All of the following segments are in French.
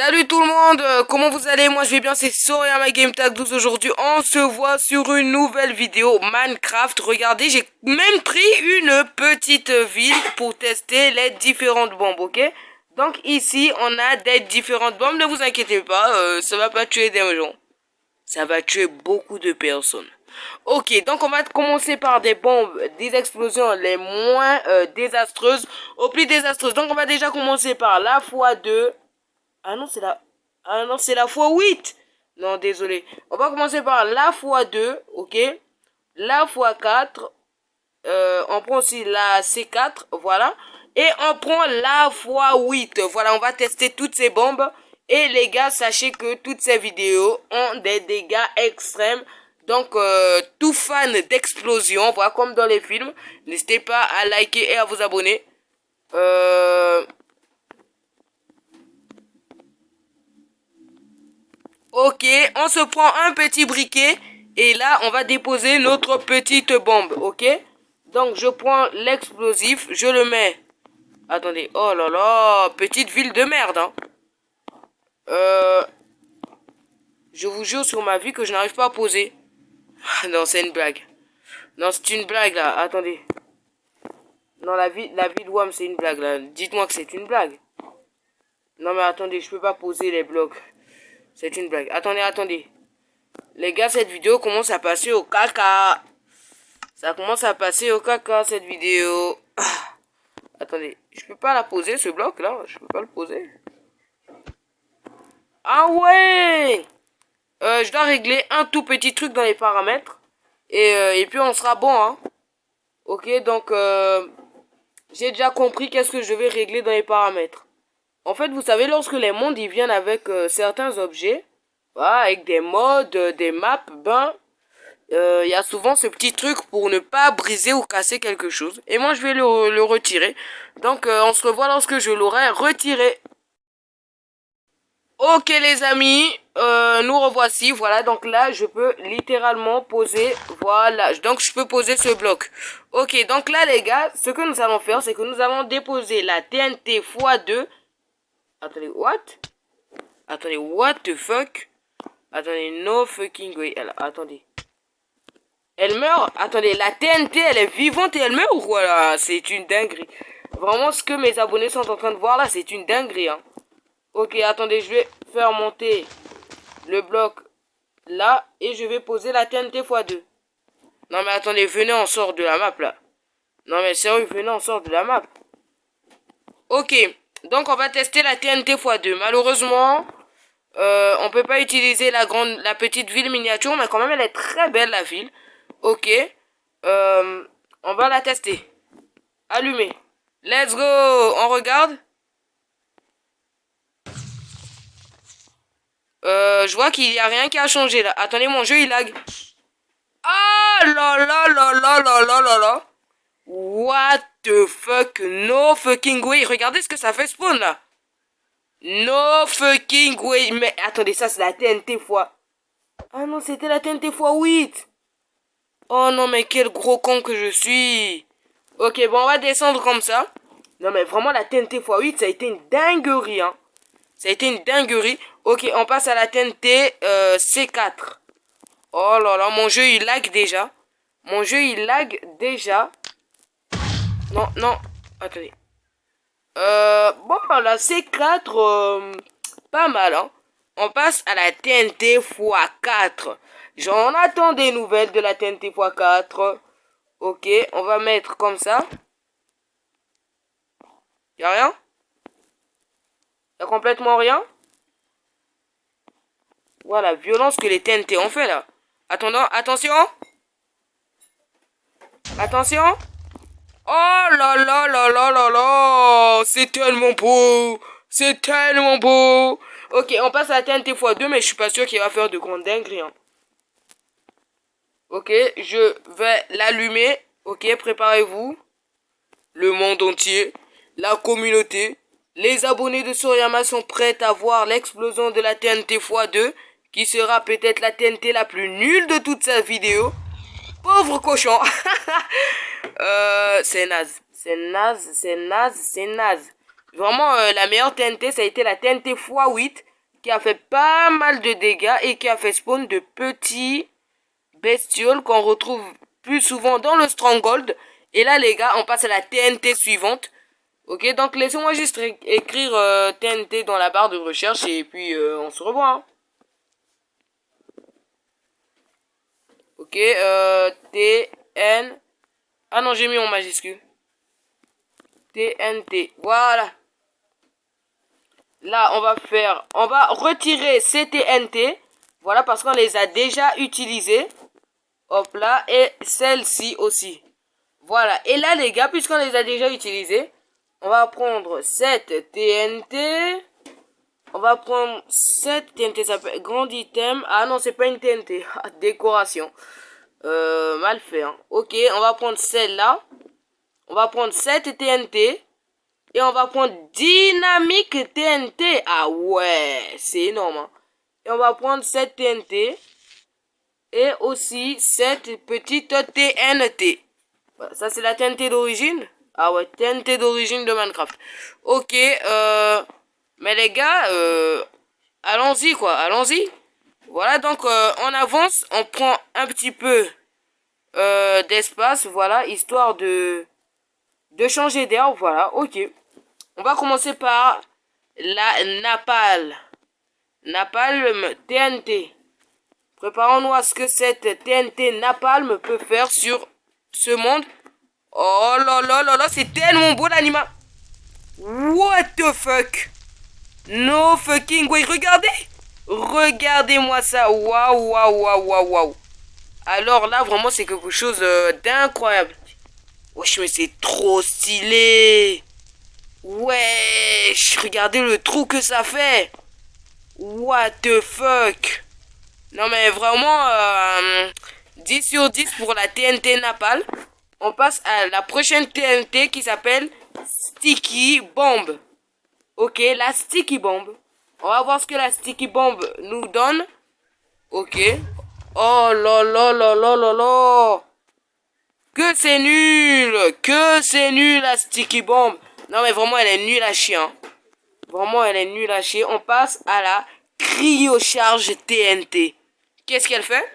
Salut tout le monde, comment vous allez? Moi je vais bien, c'est Soriyama Game Tag 12. Aujourd'hui on se voit sur une nouvelle vidéo Minecraft. Regardez, j'ai même pris une petite ville pour tester les différentes bombes, ok? Donc ici on a des différentes bombes, ne vous inquiétez pas, ça va pas tuer des gens. Ça va tuer beaucoup de personnes. Ok, donc on va commencer par des bombes, des explosions les moins désastreuses aux plus désastreuses. Donc on va déjà commencer par la x2. Ah non, c'est la... Ah non, c'est la x8. Non, désolé. On va commencer par la x2, ok? La x4. On prend aussi la C4, voilà. Et on prend la x8. Voilà, on va tester toutes ces bombes. Et les gars, sachez que toutes ces vidéos ont des dégâts extrêmes. Donc, tout fan d'explosion, voilà, comme dans les films, n'hésitez pas à liker et à vous abonner. Ok, on se prend un petit briquet et là, on va déposer notre petite bombe, ok? Donc, je prends l'explosif, je le mets... Attendez, oh là là, petite ville de merde, hein. Je vous jure sur ma vie que je n'arrive pas à poser. Non, c'est une blague. Non, c'est une blague, là, attendez. Non, la vie de WAM, c'est une blague, là. Dites-moi que c'est une blague. Non, mais attendez, je peux pas poser les blocs. C'est une blague. Attendez. Les gars, cette vidéo commence à passer au caca. Ça commence à passer au caca, cette vidéo. Attendez, je peux pas la poser, ce bloc, là. Je peux pas le poser. Ah ouais! Je dois régler un tout petit truc dans les paramètres. Et puis, on sera bon, hein. Ok, donc, j'ai déjà compris qu'est-ce que je vais régler dans les paramètres. En fait, vous savez, lorsque les mondes, ils viennent avec certains objets, voilà, avec des modes, des maps, ben... il y a souvent ce petit truc pour ne pas briser ou casser quelque chose. Et moi, je vais le retirer. Donc, on se revoit lorsque je l'aurai retiré. Ok, les amis, nous revoici. Voilà, donc là, je peux littéralement poser... Voilà, donc je peux poser ce bloc. Ok, donc là, les gars, ce que nous allons faire, c'est que nous allons déposer la TNT x2. Attendez, what? Attendez, what the fuck? Attendez, no fucking way. Attendez. Elle meurt. Attendez, la TNT, elle est vivante et elle meurt ou quoi là? C'est une dinguerie. Vraiment, ce que mes abonnés sont en train de voir là, c'est une dinguerie. Hein. Ok, attendez, je vais faire monter le bloc là et je vais poser la TNT x2. Non mais attendez, venez, on sort de la map là. Non mais sérieux, venez, on sort de la map. Ok, donc on va tester la TNT x2. Malheureusement, on peut pas utiliser la petite ville miniature, mais quand même, elle est très belle la ville. Ok. On va la tester. Allumer. Let's go. On regarde. Je vois qu'il n'y a rien qui a changé là. Attendez, mon jeu il lag. Ah là là là là là là là là. What the fuck? No fucking way. Regardez ce que ça fait spawn là. No fucking way. Mais attendez, ça c'est la TNT fois. Ah non, c'était la TNT x8. Oh non, mais quel gros con que je suis. Ok, bon, on va descendre comme ça. Non, mais vraiment, la TNT x8, ça a été une dinguerie, hein. Ça a été une dinguerie. Ok, on passe à la TNT C4. Oh là là, mon jeu, il lag déjà. Mon jeu, il lag déjà. Non, non, attendez. Bon, la C4, pas mal, hein. On passe à la TNT x4. J'en attends des nouvelles de la TNT x4. Ok, on va mettre comme ça. Y'a rien? Y'a complètement rien? Voilà, violence que les TNT ont fait là. Attendant, attention. Attention. Oh là là là là là là. C'est tellement beau. C'est tellement beau. Ok, on passe à la TNT x2, mais je suis pas sûr qu'il va faire de grandes dingueries. Hein. Ok, je vais l'allumer. Ok, préparez-vous. Le monde entier, la communauté, les abonnés de Soriyama sont prêts à voir l'explosion de la TNT x2, qui sera peut-être la TNT la plus nulle de toute sa vidéo. Pauvre cochon. C'est naze. C'est naze, c'est naze, c'est naze. Vraiment, la meilleure TNT, ça a été la TNT x8. qui a fait pas mal de dégâts et qui a fait spawn de petits bestioles qu'on retrouve plus souvent dans le Stronghold. Et là les gars, on passe à la TNT suivante. Ok, donc laissez-moi juste écrire TNT dans la barre de recherche et puis on se revoit. Hein. Ok, TN... Ah non, j'ai mis en majuscule. TNT, voilà. Là, on va retirer ces TNT. Voilà, parce qu'on les a déjà utilisés. Hop là, et celle-ci aussi. Voilà, et là les gars, puisqu'on les a déjà utilisés, on va prendre cette TNT. On va prendre cette TNT, ça s'appelle grand item. Ah non, c'est pas une TNT, décoration. Mal fait, hein. Ok, on va prendre celle-là. On va prendre cette TNT. Et on va prendre dynamique TNT. Ah ouais, c'est énorme. Hein. Et on va prendre cette TNT. Et aussi cette petite TNT. Voilà, ça c'est la TNT d'origine. Ah ouais, TNT d'origine de Minecraft. Ok, mais les gars, allons-y quoi, allons-y. Voilà, donc on avance, on prend un petit peu d'espace, voilà, histoire de changer d'air, voilà, ok. On va commencer par la napalm. Napalm TNT. Préparons-nous à ce que cette TNT napalm peut faire sur ce monde. Oh là là là là, c'est tellement beau l'animal. What the fuck? No fucking way, regardez. Regardez-moi ça. Waouh, waouh, waouh, waouh, waouh. Alors là, vraiment, c'est quelque chose d'incroyable. Wesh, mais c'est trop stylé. Wesh, regardez le trou que ça fait. What the fuck. Non mais vraiment, 10 sur 10 pour la TNT Napalm. On passe à la prochaine TNT qui s'appelle Sticky Bomb. Ok, la Sticky Bomb. On va voir ce que la Sticky Bomb nous donne. Ok. Oh là là là là là là. Que c'est nul. Que c'est nul la Sticky Bomb. Non mais vraiment elle est nulle à chier. Hein. Vraiment elle est nulle à chier. On passe à la Cryocharge TNT. Qu'est-ce qu'elle fait?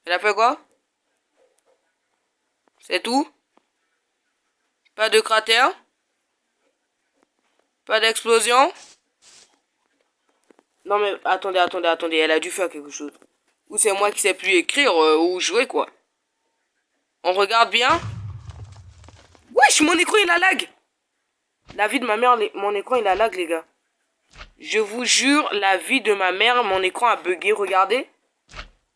Elle a fait quoi? C'est tout? Pas de cratère? Pas d'explosion? Non mais attendez, attendez, attendez, elle a dû faire quelque chose. Ou c'est moi qui sais plus écrire ou jouer quoi. On regarde bien. Wesh, mon écran il a lag. La vie de ma mère, mon écran il a lag les gars. Je vous jure, la vie de ma mère, mon écran a bugué, regardez.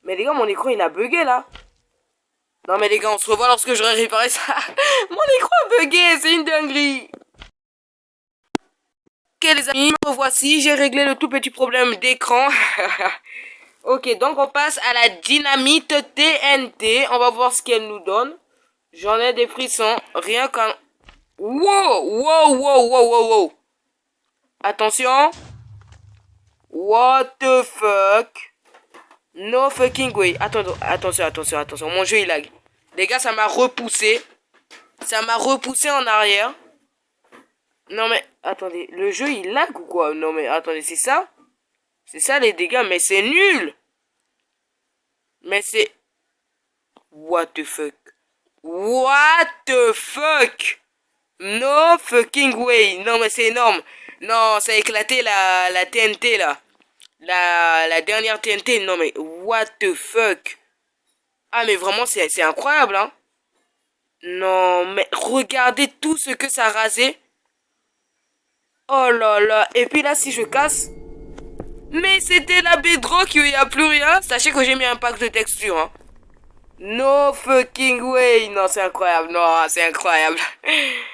Mais les gars, mon écran il a bugué là. Non mais les gars, on se revoit lorsque j'aurai réparé ça. Mon écran a bugué, c'est une dinguerie. Ok les amis, me revoici, j'ai réglé le tout petit problème d'écran. Ok, donc on passe à la dynamite TNT. On va voir ce qu'elle nous donne. J'en ai des frissons, rien qu'un... Wow, wow, wow, wow, wow, wow. Attention. What the fuck? No fucking way. Attention, attention, attention. Mon jeu il lag. Les gars, ça m'a repoussé. Ça m'a repoussé en arrière. Non mais, attendez. Le jeu il lag ou quoi? Non mais, attendez, c'est ça? C'est ça les dégâts, mais c'est nul. Mais c'est... What the fuck? What the fuck? No fucking way. Non mais c'est énorme. Non, ça a éclaté la TNT là. La dernière TNT. Non mais what the fuck? Ah mais vraiment c'est incroyable hein. Non mais regardez tout ce que ça a rasé. Oh là là. Et puis là si je casse. Mais c'était la bedrock, il n'y a plus rien. Sachez que j'ai mis un pack de texture hein. No fucking way. Non, c'est incroyable. Non, c'est incroyable.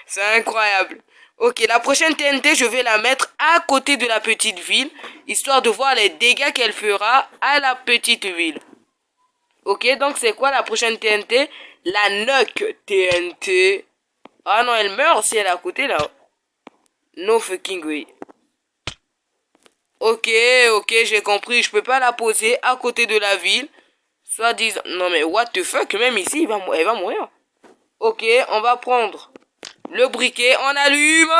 C'est incroyable. Ok, la prochaine TNT, je vais la mettre à côté de la petite ville. Histoire de voir les dégâts qu'elle fera à la petite ville. Ok, donc c'est quoi la prochaine TNT? La Nuke TNT. Ah non, elle meurt si elle est à côté là. No fucking way. Ok, ok, j'ai compris. Je peux pas la poser à côté de la ville. Soit disant... Non mais what the fuck, même ici, elle va mourir. Ok, on va prendre le briquet, on allume.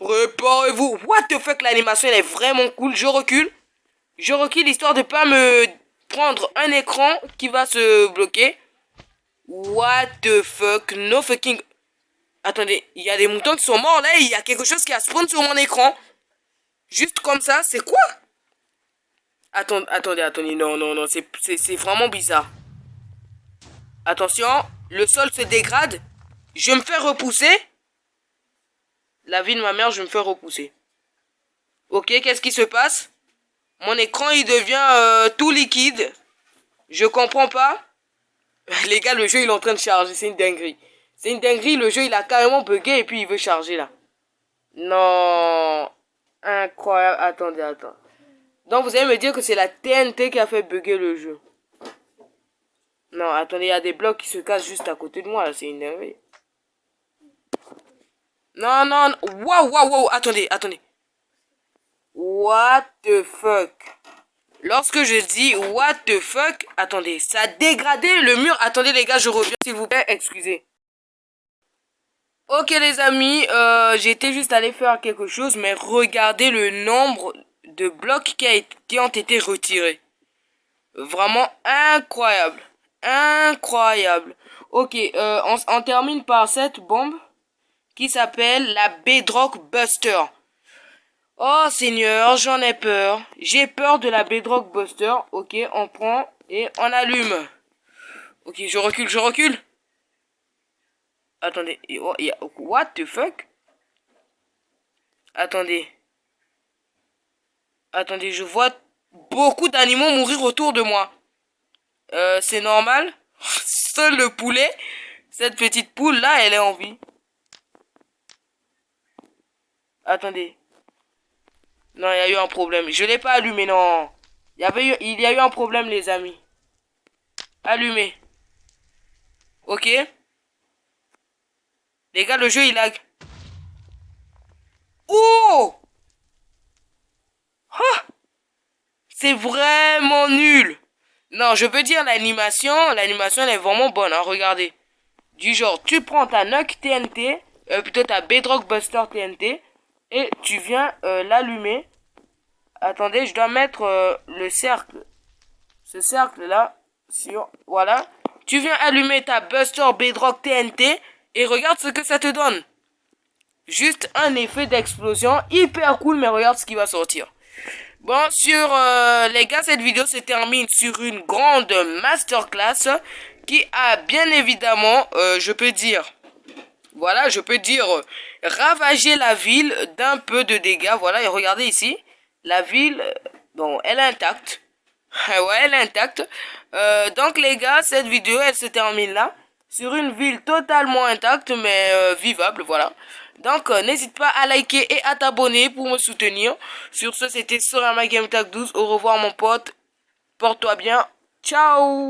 Préparez-vous. What the fuck, l'animation elle est vraiment cool. Je recule. Je recule histoire de pas me prendre un écran qui va se bloquer. What the fuck, no fucking... Attendez, il y a des moutons qui sont morts là, il y a quelque chose qui a spawn sur mon écran. Juste comme ça, c'est quoi? Attendez, non, c'est vraiment bizarre. Attention, le sol se dégrade. Je me fais repousser. La vie de ma mère, je me fais repousser. Ok, qu'est-ce qui se passe? Mon écran, il devient tout liquide. Je comprends pas. Les gars, le jeu, il est en train de charger. C'est une dinguerie. C'est une dinguerie. Le jeu, il a carrément bugué et puis il veut charger, là. Non. Incroyable. Attendez. Donc, vous allez me dire que c'est la TNT qui a fait bugger le jeu. Non, attendez, il y a des blocs qui se cassent juste à côté de moi, là. C'est une dinguerie. Non. Waouh. Attendez. What the fuck? Lorsque je dis what the fuck, attendez, ça a dégradé le mur. Attendez les gars, je reviens s'il vous plaît, excusez. Ok les amis, j'étais juste allé faire quelque chose, mais regardez le nombre de blocs qui ont été retirés. Vraiment incroyable. Ok, on termine par cette bombe qui s'appelle la Bedrock Buster. Oh Seigneur, j'en ai peur. J'ai peur de la Bedrock Buster. Ok, on prend et on allume. Ok, je recule. Attendez, what the fuck? Attendez, je vois beaucoup d'animaux mourir autour de moi. C'est normal? Seul le poulet, cette petite poule là, elle est en vie. Attendez. Non, il y a eu un problème. Je l'ai pas allumé, non. Il y a eu un problème, les amis. Allumé. Ok. Les gars, le jeu, il lag. Oh! Ah! C'est vraiment nul. Non, je peux dire l'animation elle est vraiment bonne, hein, regardez. Du genre, tu prends ta Nuke TNT, plutôt ta Bedrock Buster TNT, et tu viens l'allumer. Attendez, je dois mettre le cercle. Ce cercle là, voilà. Tu viens allumer ta Buster Bedrock TNT et regarde ce que ça te donne. Juste un effet d'explosion hyper cool, mais regarde ce qui va sortir. Bon, les gars, cette vidéo se termine sur une grande masterclass qui a bien évidemment, je peux dire, ravagé la ville d'un peu de dégâts. Voilà, et regardez ici, la ville, bon, elle est intacte. Ouais, elle est intacte. Donc les gars, cette vidéo, elle se termine là. Sur une ville totalement intacte, mais vivable, voilà. Donc, n'hésite pas à liker et à t'abonner pour me soutenir. Sur ce, c'était Sorama Game Tag 12. Au revoir, mon pote. Porte-toi bien. Ciao!